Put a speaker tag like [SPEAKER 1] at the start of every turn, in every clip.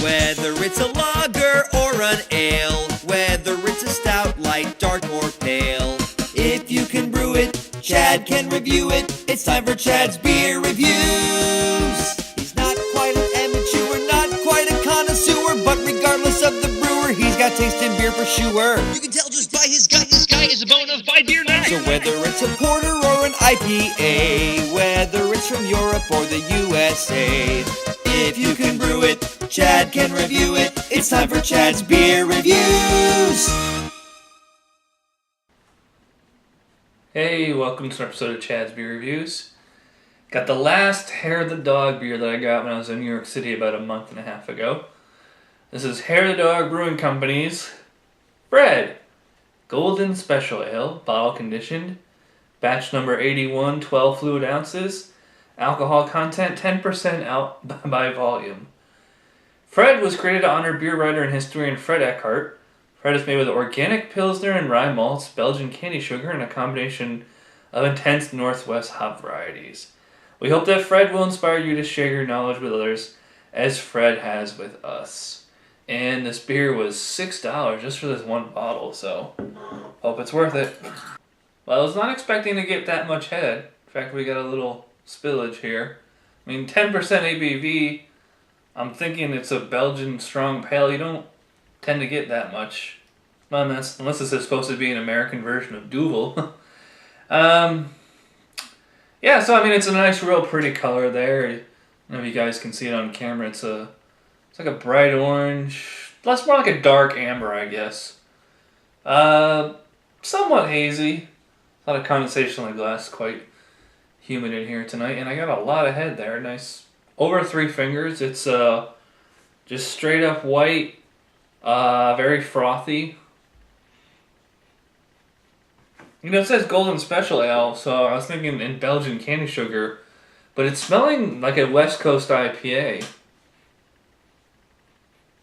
[SPEAKER 1] Whether it's a lager or an ale, whether it's a stout, light, dark, or pale. If you can brew it, Chad can review it. It's time for Chad's Beer Reviews. He's not quite an amateur, not quite a connoisseur, but regardless of the brewer, he's got taste in beer for sure.
[SPEAKER 2] You can tell just by his gut, this guy is a bona fide beer nut.
[SPEAKER 1] So whether it's a porter or an IPA, whether it's from Europe or the USA, if you can brew it, Chad can review it. It's time for Chad's Beer Reviews.
[SPEAKER 3] Hey, welcome to an episode of Chad's Beer Reviews. Got the last Hair of the Dog beer that I got when I was in New York City about a month and a half ago. This is Hair of the Dog Brewing Company's Fred Golden Special Ale, bottle conditioned, batch number 81, 12 fluid ounces, alcohol content 10% out by volume. Fred was created to honor beer writer and historian Fred Eckhart. Fred is made with organic Pilsner and rye malts, Belgian candy sugar, and a combination of intense Northwest hop varieties. We hope that Fred will inspire you to share your knowledge with others, as Fred has with us. And this beer was $6 just for this one bottle, so hope it's worth it. Well, I was not expecting to get that much head. In fact, we got a little spillage here. I mean, 10% ABV, I'm thinking it's a Belgian strong pale. You don't tend to get that much, unless this is supposed to be an American version of Duvel. Yeah, so I mean, it's a nice, real pretty color there. I don't know if you guys can see it on camera. It's like a bright orange, more like a dark amber, I guess. Somewhat hazy. A lot of condensation on the glass. Quite humid in here tonight, and I got a lot of head there. Nice, over 3 fingers. It's just straight up white. Very frothy. You know, it says Golden Special Ale, so I was thinking in Belgian candy sugar, but it's smelling like a West Coast IPA.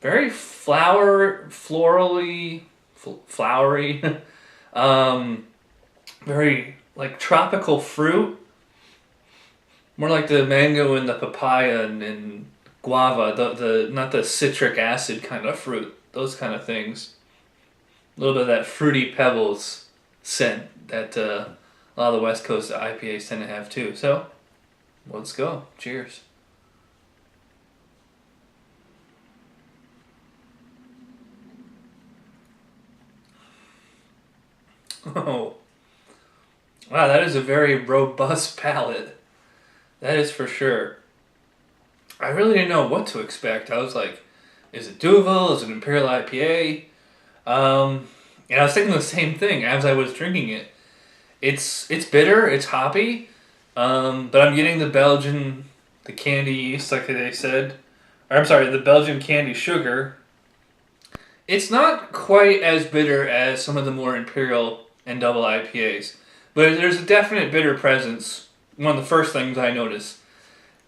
[SPEAKER 3] Very flowery, very like tropical fruit. More like the mango and the papaya and guava, the not the citric acid kind of fruit. Those kind of things. A little bit of that fruity pebbles scent that a lot of the West Coast IPAs tend to have too. So, let's go. Cheers. Oh. Wow, that is a very robust palate. That is for sure. I really didn't know what to expect. I was like, is it Duvel? Is it Imperial IPA? And I was thinking the same thing as I was drinking it. It's bitter, it's hoppy, but I'm getting the candy yeast, like they said. Or I'm sorry, the Belgian candy sugar. It's not quite as bitter as some of the more Imperial and double IPAs, but there's a definite bitter presence. One of the first things I noticed.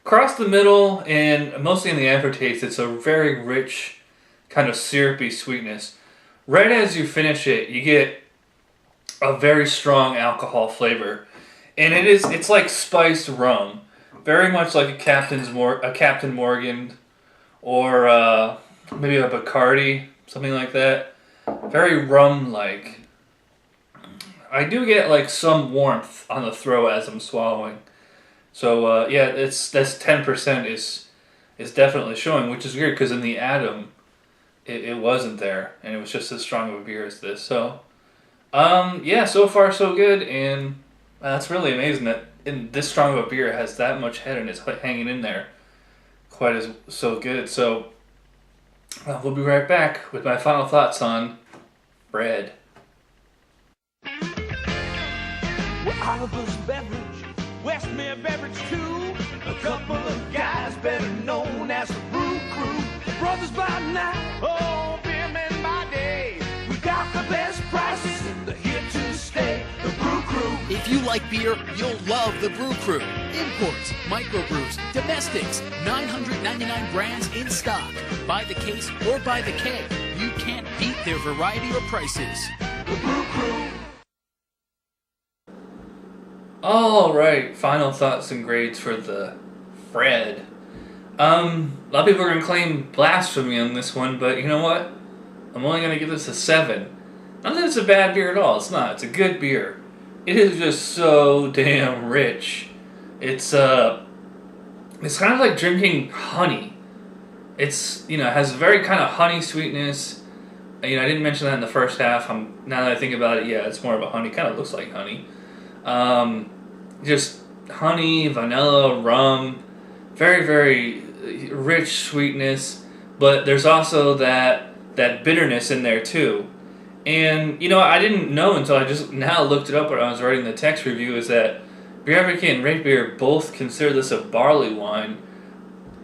[SPEAKER 3] Across the middle, and mostly in the aftertaste, it's a very rich, kind of syrupy sweetness. Right as you finish it, you get a very strong alcohol flavor. And it's like spiced rum. Very much like a Captain Morgan, or maybe a Bacardi, something like that. Very rum-like. I do get like some warmth on the throat as I'm swallowing. So yeah, that's 10% is definitely showing, which is weird because in the Atom, it wasn't there, and it was just as strong of a beer as this. So, yeah, so far so good, and that's really amazing that in this strong of a beer has that much head and it's hanging in there, so good. So, we'll be right back with my final thoughts on Bread.
[SPEAKER 4] Well, Oliver's beverage. Westmere Beverage too. A couple of guys better known as the Brew Crew. Brothers by night, oh, beer men by day. We got the best prices and they're here to stay. The Brew Crew.
[SPEAKER 2] If you like beer, you'll love the Brew Crew. Imports, microbrews, domestics, 999 brands in stock. By the case or by the keg. You can't beat their variety or prices.
[SPEAKER 4] The Brew Crew.
[SPEAKER 3] Alright, final thoughts and grades for the Fred. A lot of people are going to claim blasphemy on this one, but you know what? I'm only going to give this a 7. Not that it's a bad beer at all. It's not. It's a good beer. It is just so damn rich. It's kind of like drinking honey. It's, it has a very kind of honey sweetness. I didn't mention that in the first half. Now that I think about it, yeah, it's more of a honey. Kind of looks like honey. Just honey, vanilla, rum. Very, very rich sweetness. But there's also that bitterness in there too. And, I didn't know until I just now looked it up when I was writing the text review, is that Beer Advocate and Rate Beer both consider this a barley wine.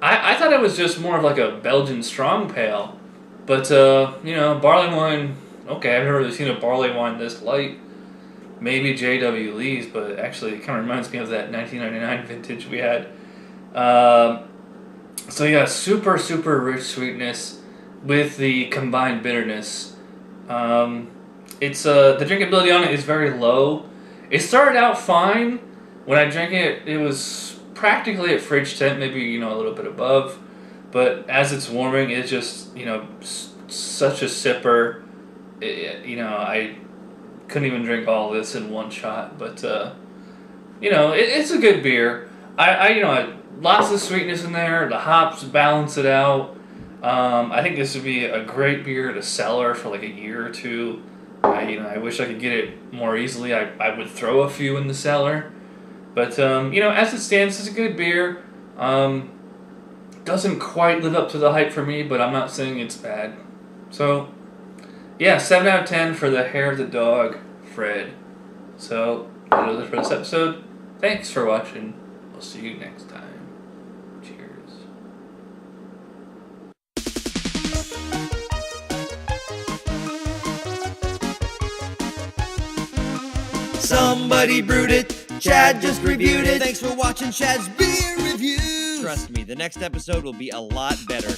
[SPEAKER 3] I thought it was just more of like a Belgian strong pale. But, barley wine, okay, I've never really seen a barley wine this light. Maybe J.W. Lee's, but actually it kind of reminds me of that 1999 vintage we had. So yeah, super, super rich sweetness with the combined bitterness. It's the drinkability on it is very low. It started out fine. When I drank it, it was practically at fridge temp, maybe a little bit above. But as it's warming, it's just such a sipper. I couldn't even drink all this in one shot. But it's a good beer. I lots of sweetness in there. The hops balance it out. I think this would be a great beer to cellar for like a year or two. I wish I could get it more easily. I would throw a few in the cellar. But, as it stands, it's a good beer. Doesn't quite live up to the hype for me, but I'm not saying it's bad. So, yeah, 7 out of 10 for the hair of the dog, Fred. So, that'll do it for this episode. Thanks for watching. We'll see you next time. Cheers.
[SPEAKER 1] Somebody brewed it. Chad just reviewed it. Thanks for watching Chad's Beer Review. Trust me, the next episode will be a lot better.